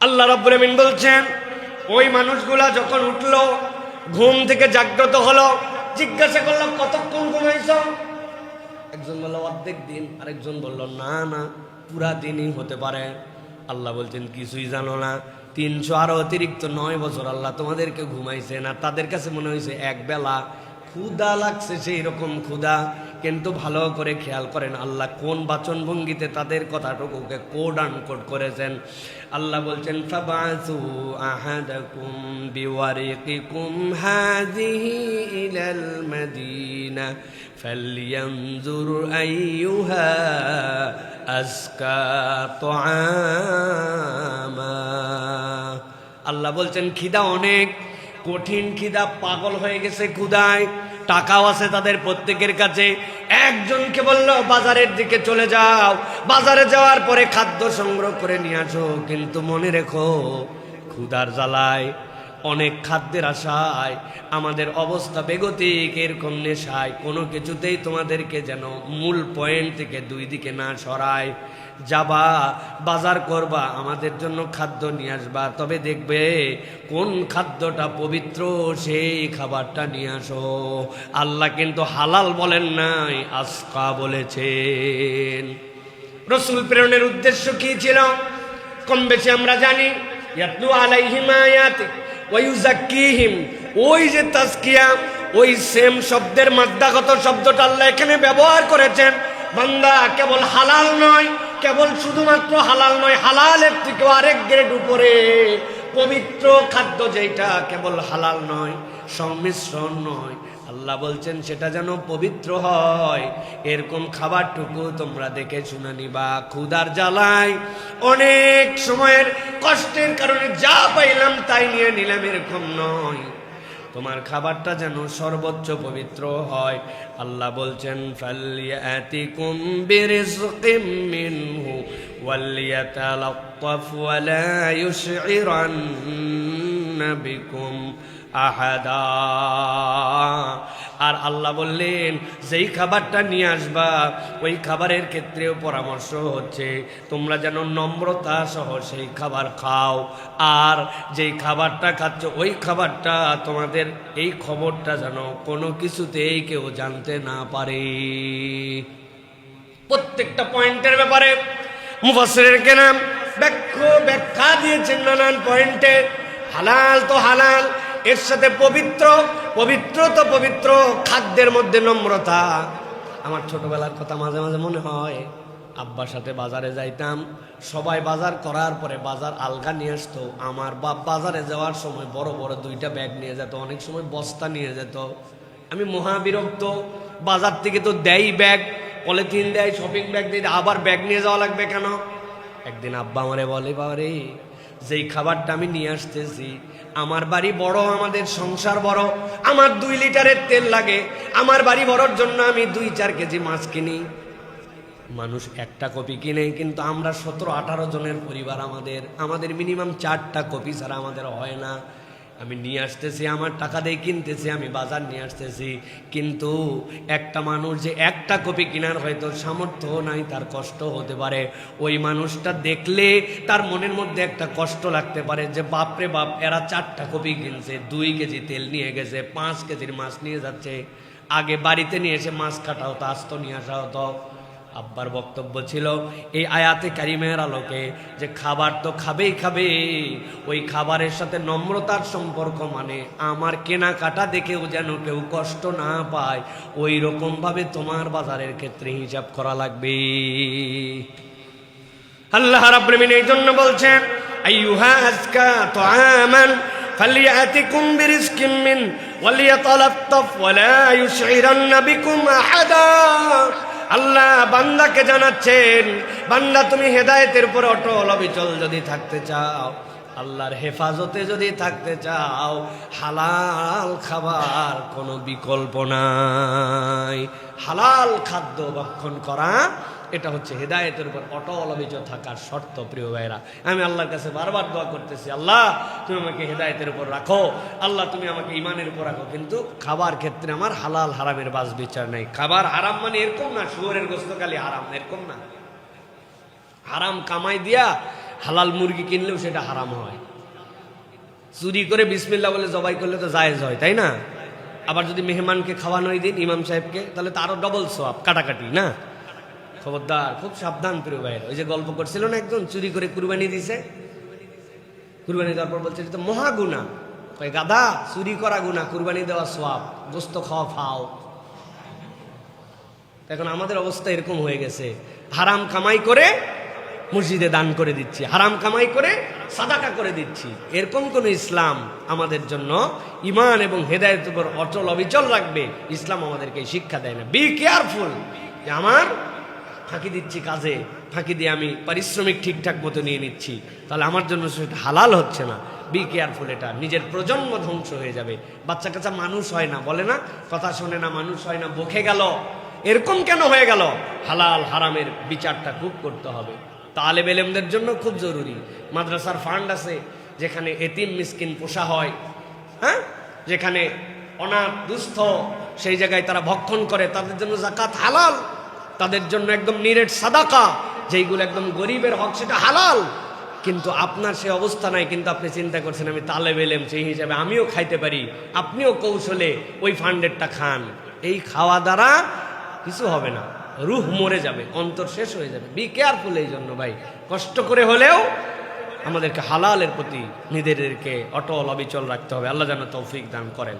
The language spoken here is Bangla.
আল্লাহ রাব্বুল আমিন বলছেন, ওই মানুষগুলা যখন উঠলো, ঘুম থেকে জাগ্রত হলো, জিজ্ঞাসা করলো কতক্ষণ ঘুমাইছ? একজন বলল অর্ধেক দিন, আরেকজন বলল না না পুরা দিনই হতে পারে। আল্লাহ বলছেন কিছুই জানো না, 300 আরো অতিরিক্ত 9 বছর আল্লাহ তোমাদেরকে ঘুমাইছে না। তাদের কাছে মনে হয়েছে এক বেলা, ক্ষুধা লাগছে সেই রকম ক্ষুধা। কিন্তু ভালো করে খেয়াল করেন আল্লাহ কোন বাচন ভঙ্গিতে তাদের কথাটুকুকে কোড আনকোড করেছেন। আল্লাহ বলছেন ফাবাসু আহাদাকুম বিওয়ারিকিকুম হাযিহি ইলাল মাদিনা ফালইয়ানজুর আইয়ুহা আজকা তুআমা। আল্লাহ বলছেন খিদা অনেক, কঠিন খিদা, পাগল হয়ে গেছে ক্ষুধায়। টাকাও আছে তাদের প্রত্যেকের কাছে। একজনকে বলল বাজারের দিকে চলে যাও, বাজারে যাওয়ার পরে খাদ্য সংগ্রহ করে নিয়ে আসো, কিন্তু মনে রেখো ক্ষুধার জ্বালায়, অনেক খাদ্যের আশায় আমাদের অবস্থা বেগতিক। এরকম নেশায় কোনো কিছুতেই তোমাদেরকে যেন মূল পয়েন্ট থেকে দুই দিকে না সরায়। যাবা বাজার করবা, আমাদের জন্য খাদ্য নিয়ে আসবা, তবে দেখবে কোন খাদ্যটা পবিত্র সেই খাবারটা নিয়ে আসো। আল্লাহ কিন্তু হালাল বলেন নাই, আসকা বলেছেন। রসুল প্রেরণের উদ্দেশ্য কি ছিল কম বেশি আমরা জানি। ইয়াতলু আলাইহিম আয়াতি ওয়া ইউযাক্কিহিম, ওই যে তাজকিয়া, ওই সেম শব্দের মাদ্দাগত শব্দটা আল্লাহ এখানে ব্যবহার করেছেন। বান্দা কেবল হালাল নয়, কেবল শুধুমাত্র হালাল নয়, হালালের থেকে আরেক গ্রেড উপরে পবিত্র খাদ্য যেটা কেবল হালাল নয়, সংমিশ্রণ নয়, আল্লাহ বলছেন সেটা যেন পবিত্র হয়। এরকম খাবারটুকু তোমরা দেখে শুনে নিবা। ক্ষুধার জ্বালায় অনেক সময়ের কষ্টের কারণে যা পাইলাম তাই নিয়ে নিলাম, এরকম নয়। তোমার খাবারটা যেন সর্বোচ্চ পবিত্র হয়। আল্লাহ বলছেন ফালইয়াতিকুম বিরিজকিম মিনহু ওয়ালিয়াতালাত্তাফ ওয়া লা ইউশইরান্না বিকুম আহাদা। আর আল্লাহ বললেন যেই খাবারটা নিয়ে আসবা ওই খাবারের ক্ষেত্রেও পরামর্শ হচ্ছে তোমরা যেন নম্রতা সহ সেই খাবার খাও। আর যেই খাবারটা খাচ্ছ ওই খাবারটা তোমাদের এই খবরটা যেন কোনো কিছুতেই কেউ জানতে না পারে। প্রত্যেকটা পয়েন্টের ব্যাপারে মুফাসসিরের কেরাম ব্যাখ্যা দিয়েছেন নানান পয়েন্টে। হালাল তো হালাল, এর সাথে পবিত্র, পবিত্র তো পবিত্র, খাদ্যের মধ্যে নম্রতা। আমার ছোটবেলার কথা মাঝে মাঝে মনে হয়, আব্বার সাথে বাজারে যাইতাম, সবাই বাজার করার পরে বাজার আলগা নিয়ে আসতো, আমার বাপ বাজারে যাওয়ার সময় বড় বড় 2টা ব্যাগ নিয়ে যেত, অনেক সময় বস্তা নিয়ে যেত। আমি মহাবিরক্ত, বাজার থেকে তো দেয় ব্যাগ, পলিথিন দেয়, শপিং ব্যাগ দিয়ে, আবার ব্যাগ নিয়ে যাওয়া লাগবে কেন? একদিন আব্বা আমারে বলে, বাবারে যেই খাবারটা আমি নিয়ে আসতেছি, আমার বাড়ি বড়, আমাদের সংসার বড়, আমার 2 লিটারের তেল লাগে, আমার বাড়ি বড়র জন্য আমি 2-4 কেজি মাছ কিনি। মানুষ একটা কপি কিনে, কিন্তু আমরা 17-18 জনের পরিবার, আমাদের মিনিমাম 4টা কপি ছাড়া আমাদের হয় না। আমি নিয়ে আসতেছি, আমার টাকা দিয়ে কিনতেছি, আমি বাজার নিয়ে আসতেছি, কিন্তু একটা মানুষ যে একটা কপি কেনার হয়তো সামর্থ্য নাই, তার কষ্ট হতে পারে। ওই মানুষটা দেখলে তার মনের মধ্যে একটা কষ্ট লাগতে পারে যে বাপরে বাপ, এরা 4টা কপি কিনছে, 2 কেজি তেল নিয়ে গেছে, 5 কেজির মাছ নিয়ে যাচ্ছে। আগে বাড়িতে নিয়ে এসে মাছ কাটা হতো, আস্ত নিয়ে আসা হতো। আব্বার বক্তব্য ছিল এই আয়াতে কারিমের আলোকে যে খাবার তো খাবেই খাবে, ওই খাবারের সাথে নম্রতার সম্পর্ক, মানে আমার কেনাকাটা দেখেও যেন কেউ কষ্ট না পায়, ওই রকম ভাবে তোমার বাজারের ক্ষেত্রে হিসাব করা লাগবে। আল্লাহ রাব্বুল আমিন এই জন্য বলছেন আইয়ুহা আজকা তুআমান ফালইয়াতিকুম বিরিজকিম মিন ওয়ালিয়াতালাত্তাফ ওয়া লা ইউশইরান্না বিকুম আহাদা। আল্লাহ বান্দাকে জানাচ্ছেন, বান্দা তুমি হেদায়েতের উপর অটল অবিচল যদি থাকতে চাও, আল্লাহর হেফাজতে যদি থাকতে চাও, হালাল খাবার কোনো বিকল্প নাই। হালাল খাদ্য ভক্ষণ করা, এটা হচ্ছে হেদায়েতের উপর অটল অবিচল থাকার শর্ত। প্রিয় ভাইরা, আমি আল্লাহর কাছে বারবার দোয়া করতেছি, আল্লাহ তুমি আমাকে হেদায়েতের উপর রাখো, আল্লাহ তুমি আমাকে ঈমানের উপর রাখো, কিন্তু খাবার ক্ষেত্রে আমার হালাল হারামের বাছ বিচার নেই। খাবার হারাম মানে এরকম না শুয়োরের গোশত খালি হারাম, এরকম না। হারাম কামাই দিয়া হালাল মুরগি কিনলেও সেটা হারাম হয়। চুরি করে বিসমিল্লাহ বলে জবাই করলে তো জায়েজ হয়, তাই না? আবার যদি মেহমানকে খাওয়ানোই দিন, ইমাম সাহেবকে, তাহলে তো আরো ডবল সওয়াব, কাটাকাটি না। খবরদার, খুব সাবধান প্রিয় ভাইয়ের। ওই যে গল্প করছিল না, একজন চুরি করে কুরবানি দিছে, কুরবানি দেওয়ার পর বলছে এটা তো মহা গুনাহ। কয় গাধা, চুরি করা গুনাহ, কুরবানি দেওয়া সওয়াব, গোস্ত খাওয়া ফাও। এখন আমাদের অবস্থা এরকম হয়ে গেছে, হারাম কামাই করে মসজিদে দান করে দিচ্ছি, হারাম কামাই করে সাদাকা করে দিচ্ছি। এরকম কোন ইসলাম আমাদের জন্য ঈমান এবং হেদায়েতের উপর অচল অবিচল রাখবে, ইসলাম আমাদেরকে শিক্ষা দেয় না। বি কেয়ারফুল, যে আমার ফাঁকি দিচ্ছি কাজে, ফাঁকি দিয়ে আমি পারিশ্রমিক ঠিকঠাক মতো নিয়ে নিচ্ছি, তাহলে আমার জন্য সেটা হালাল হচ্ছে না। বি কেয়ারফুল, এটা নিজের প্রজন্ম ধ্বংস হয়ে যাবে। বাচ্চা কাচ্চা মানুষ হয় না, বলে না, কথা শোনে না, মানুষ হয় না, বকে গেল। এরকম কেন হয়ে গেল? হালাল হারামের বিচারটা খুব করতে হবে। তালেব ইলমদের জন্য খুব জরুরি। মাদ্রাসার ফান্ড আছে, যেখানে এতিম মিসকিন পোষা হয়, হ্যাঁ, যেখানে অনাথ দুস্থ, সেই জায়গায় তারা ভক্ষণ করে, তাদের জন্য যাকাত হালাল, তাদের জন্য একদম নিরেট সাদাকা, যেইগুলো একদম গরিবের হক, সেটা হালাল। কিন্তু আপনার সে অবস্থা নাই, কিন্তু আপনি চিন্তা করছেন আমি তালেব ইলম, সেই হিসাবে আমিও খাইতে পারি, আপনিও কৌশলে ওই ফান্ডেরটা খান। এই খাওয়া দ্বারা কিছু হবে না, রুহ মরে যাবে, অন্তর শেষ হয়ে যাবে। Be careful. এই জন্য ভাই, কষ্ট করে হলেও আমাদেরকে হালালের প্রতি নিজেদেরকে অটল অবিচল রাখতে হবে। আল্লাহ যেন তৌফিক দান করেন।